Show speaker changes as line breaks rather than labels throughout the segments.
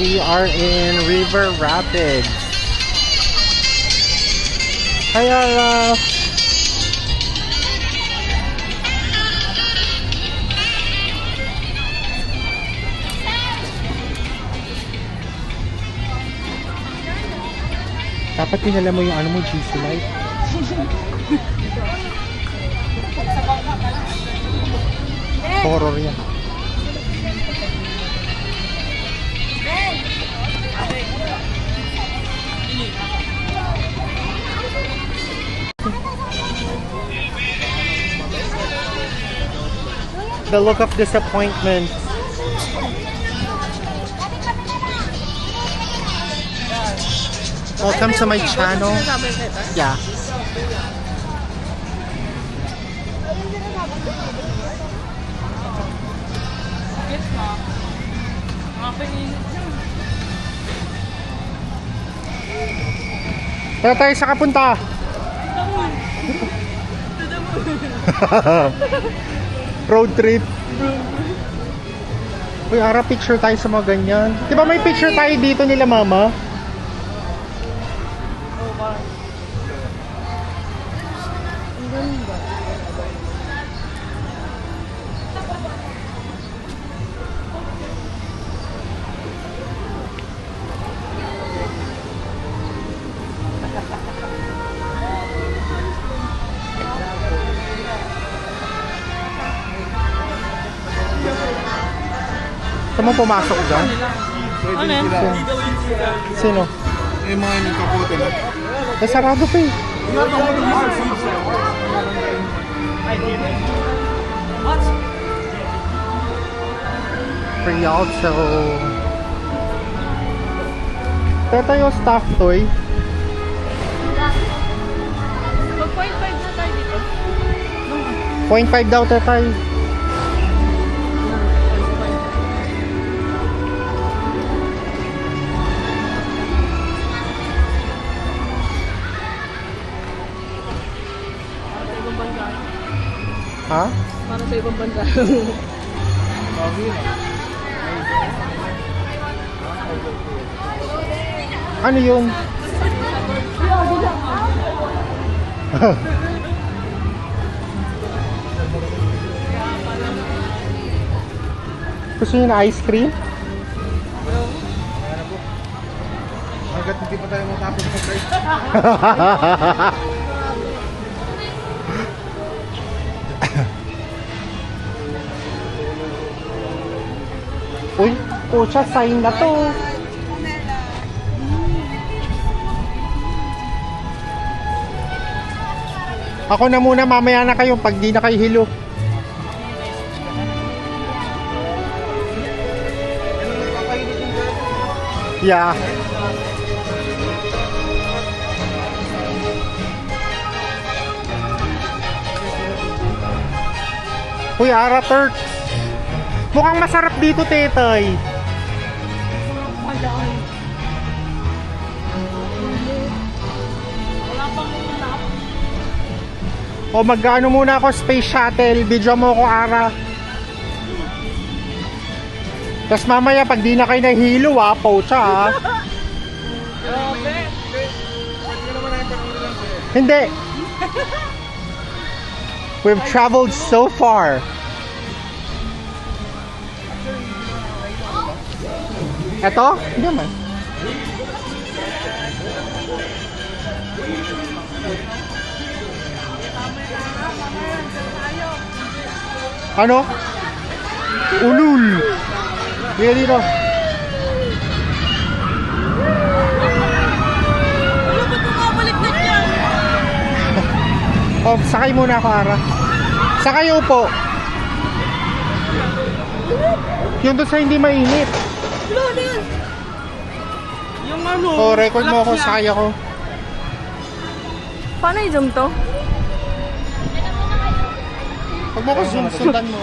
We are in River Rapids. Hi, Ara. Dapat pinala mo yung ano mo, GC Light. Horror yan. The look of disappointment. Welcome to my channel. Yeah. Tara tayo sa kapunta. Road trip. Uy, Ara, picture tayo sa mga ganyan. Di ba may picture tayo dito nila, Mama? Saan mo pumasok dyan?
Ano yan?
Sino?
Yung mga nagkapote na.
Sarado pa eh. Free out, so... Teta yung staff toy.
Mag-0.5 na tayo dito.
0.5 daw, tetay. Ha?
Para sa ibang banda.
Ano yung? Gusto niyo na ice cream?
Hanggat hindi pa tayo matapos sa price.
Uy, pucha, sign na to. Ako na muna, mamaya na kayo pag di na kayo hilo. Yeah. Uy, Ara Turks. Mukhang masarap dito, tetay. O mag-ano muna ako, space shuttle. Video mo ko, Ara. Tapos mamaya, pag di na kayo nahilo, pocha, ha? Hindi. We've traveled so far. Eto? Hindi naman. Ano? Ulul. Sige dito.
Ano ba ito kabaliktad yan?
Oh, sakay muna ako, Ara. Sakay upo. Yung doon sa hindi mainit.
Ano yan? Yung ano?
Oh, record mo ako, sakay ako.
Paano i-zoom to?
Pag mo ko sundan mo.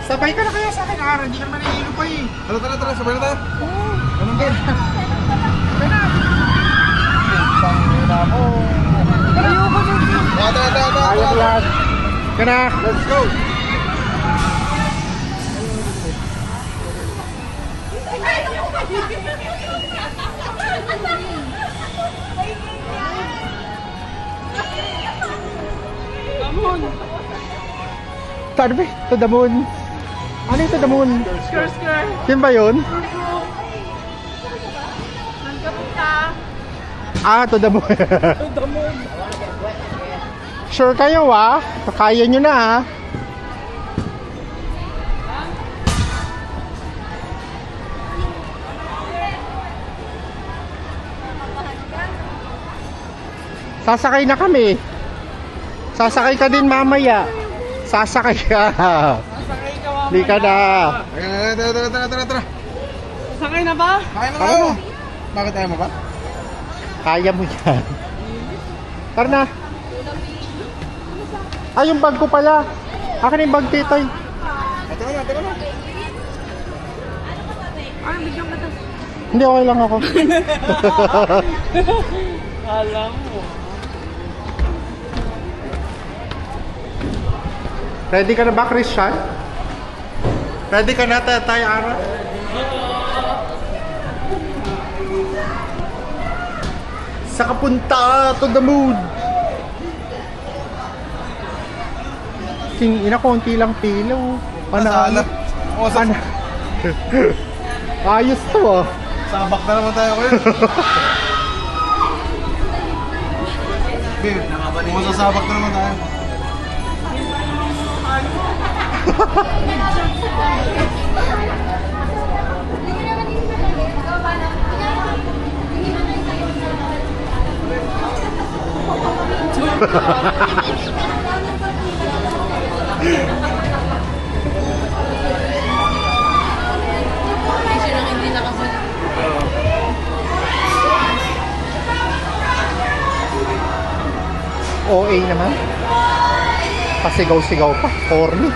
Sabay ka na kaya sa akin, Ara. Hindi ka naman nahihilo pa eh.
Tara, sabay na tayo. Anong din?
Sabay na. Pangina mo.
Ayoko dito.
Tara.
Ayaw yan. Ka na.
Let's go.
moon.
Saan ba? To the moon. Ano yung to the moon?
Skr, skr.
Yun ba yun?
Saan ka punta?
Ah, to the moon.
To the moon.
Sure kayo ah? Kaya nyo na ah. Sasakay na kami. Sasakay ka din mamaya. Sasakay ka.
Sasakay ka mamaya.
Di ka na.
Tara.
Sasakay na ba?
Kaya na tayo. Bakit tayo mo ba?
Kaya mo yan. Tara na. Ay, yung bag ko pala. Akin yung bag, titoy.
Tara na.
Ano, bigyan ka to?
Hindi, okay lang ako.
Alam mo.
Ready ka na ba, Christian? Ready ka na, Tatay Ara? Sa kapunta to the moon. Ina, konti lang pila.
Masala.
Ano? Ayos to ah.
Sabak na naman tayo ngayon. Babe, masasabak na naman tayo.
OA naman. Pasigaw-sigaw pa. Corny.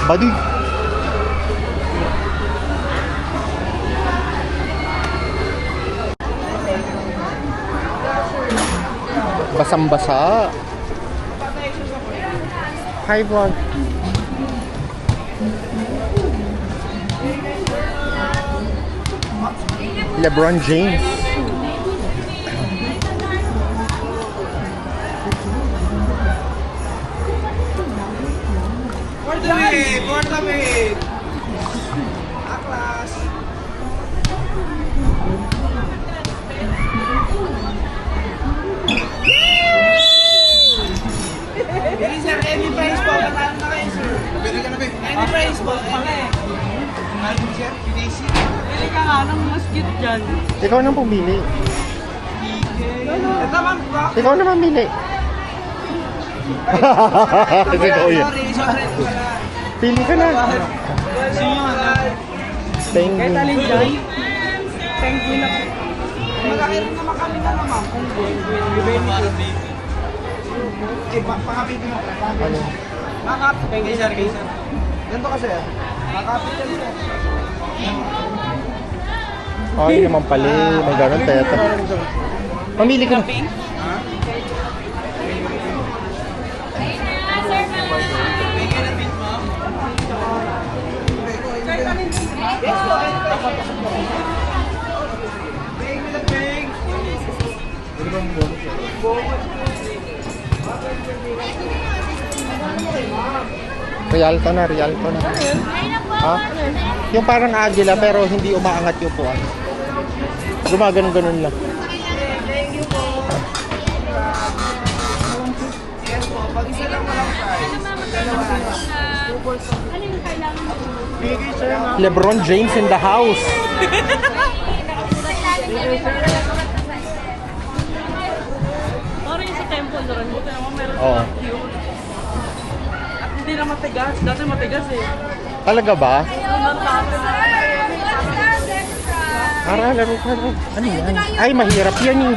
Baduy. Basang-basa. Hi, vlog. LeBron James.
For the win! Aklas!
Bili sir, any price po. Matalo na kayo sir.
Bili ka na, babe.
Any price po. Bili ka nga ng mas cute dyan.
Ikaw nang pumili.
Ito ma'am.
Ikaw na mamili.
Sorry.
Pili ka na. Thank
Kahit
you.
alin dyan. Thank you na. Magkakirin naman kami na naman. Kung
Pakapit mo.
Ano?
Thank you sir.
Ganito kasi. Pakapit yan sir.
Ay naman pala. May ganun teta. Mamili ka na. Rialto na. Ha? Yung parang agila pero hindi umaangat yung puwan. Gumaganon-ganon lang. LeBron James in the house.
Parang yung sa temple na rin. Buti naman meron
Oo.
At hindi na matigas. Dati matigas eh.
Talaga ba?
Unang tapo na.
Ara, laro ka. Ano yan? Ay, mahirap yan eh.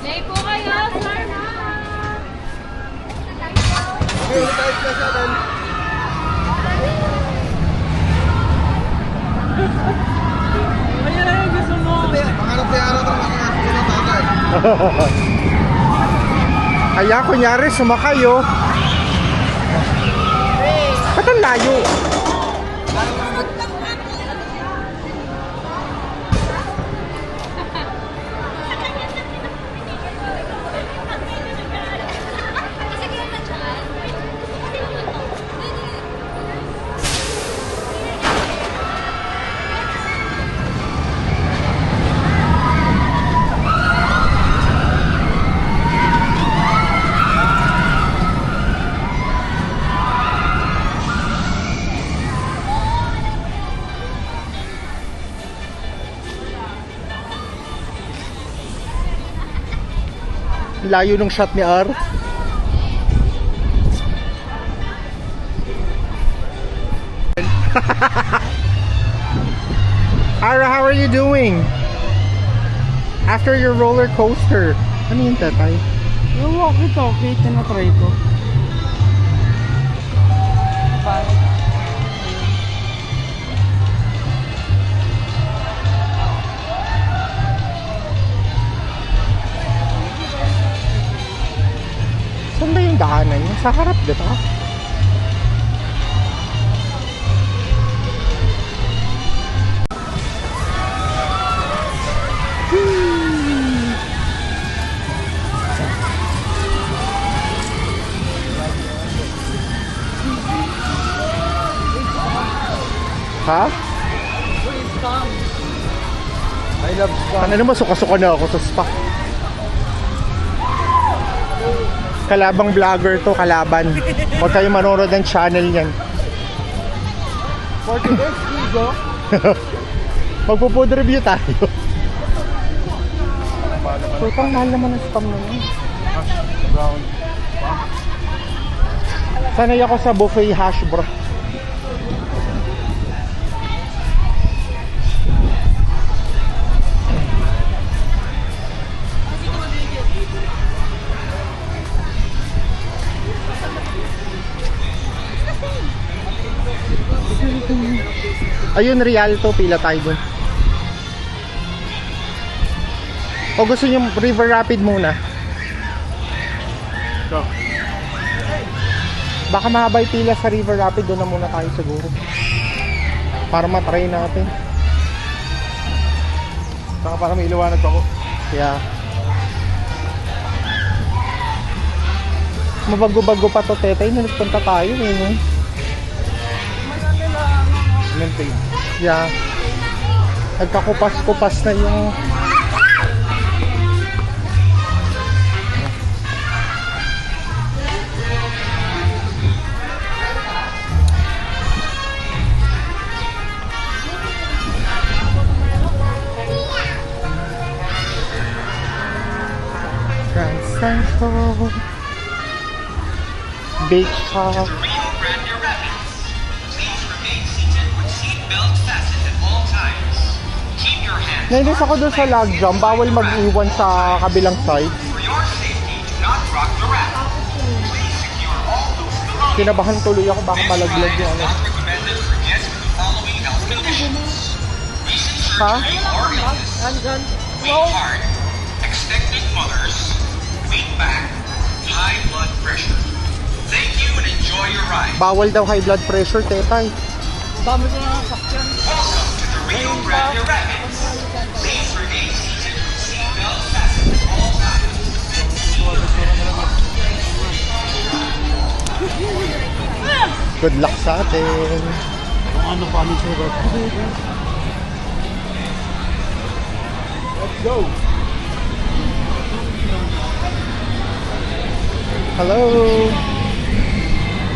Play po kayo, sir na!
Okay, tayo ka siya doon.
Ayun na yung gusto mo.
Pangarap si Ara ito, makakasya ng tatay.
Kaya kunyari sumakay oh. Ba't ang layo? Layo ng shot ni R. Ara, how are you doing? After your roller coaster. Ano yung tatay?
Yung walkie-talkie, tinatry ko.
Saan ba yung daanan niya? Sa harap, di ba? Ha?
I love spa.
Ano naman, suka-suka na ako sa spa. Kalabang vlogger to, kalaban. Huwag kayo manonood ng channel niyan.
40 days, Kigo.
Magpo-food review tayo. So, pang mahal naman ang spam na yun.
Brown.
Sanay ako sa buffet hash brown. Ayun, Rialto, pila tayo dun. O gusto nyo River Rapid muna?
Go.
Baka mahabay pila sa River Rapid, doon na muna tayo siguro. Para matry natin.
Saka para may iliwanag pa ko.
Kaya mabago-bago pa to, tetay, na nagpunta tayo eh.
Maintain.
Yeah. Nagkakupas-kupas na yung Grand Central Beach Shop. Nainis ako doon sa log jump, bawal mag-iwan sa kabilang side. Kinabahan tuloy ako, baka malaglag yung ano. Ha?
Expecting mothers, weight back, high blood pressure. Thank you and enjoy your ride.
Bawal daw high blood pressure, tetay.
Dami ko na sakyan.
Welcome to the Rio Grande Rapids. Please remain seated with seatbelt fastened at all times.
Good luck sa atin.
Ano pa ni Sir? Let's go.
Hello.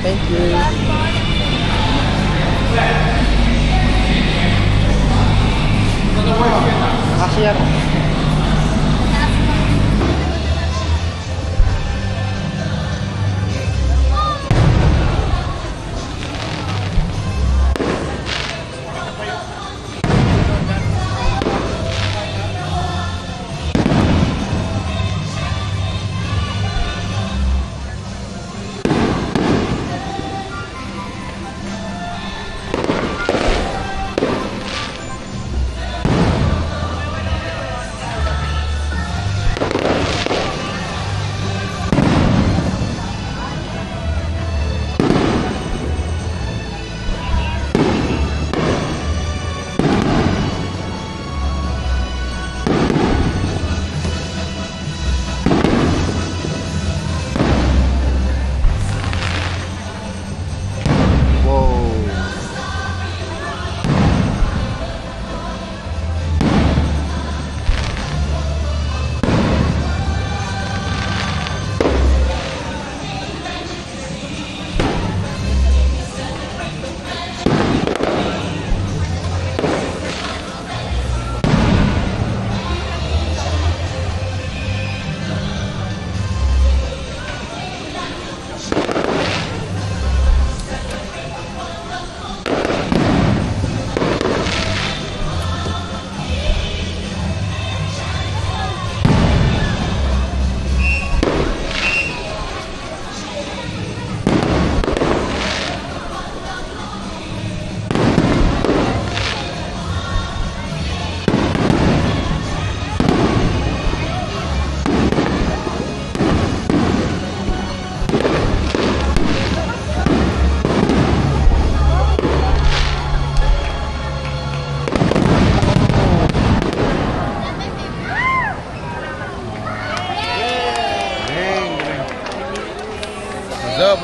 Thank you. Kasya.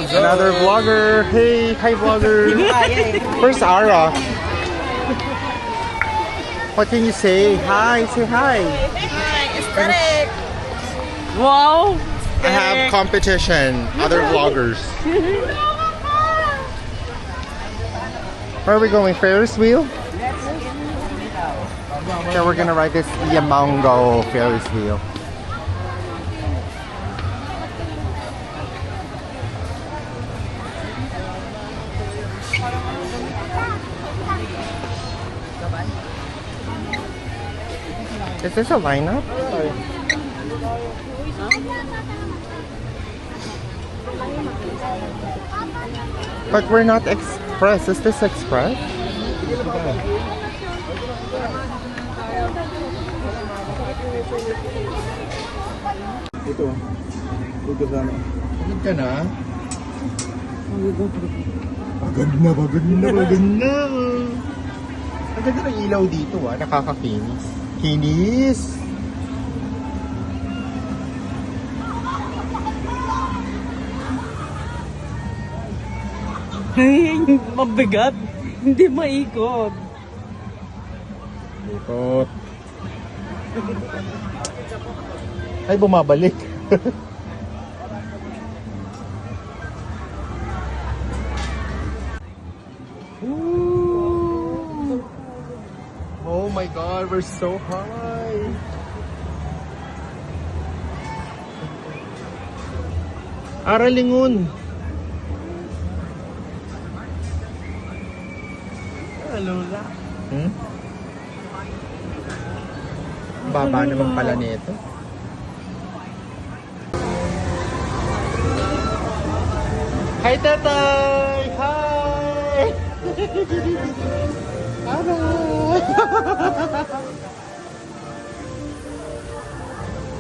Another vlogger. Hey, hi vlogger. Where's Ara? What can you say? Hi, say hi.
Aesthetic. Wow.
I have competition. Other vloggers. Where are we going? Ferris wheel? So we're gonna ride this Yamongo Ferris wheel. Is this a lineup? Sorry. But we're not express. Is this express?
Ito. Ito sana.
Pagod ka na? Pagod na, pagod na, pagod na. Ang ganda ng ilaw dito nakakakinis. Kinis!
Ay, mabigat. Hindi maikot.
Ikot. Ay, bumabalik. Ooh. Oh my God, we're so high. Aralingon.
Lola.
Baba naman pala nito. Hi, Tatay! Hi! Hi!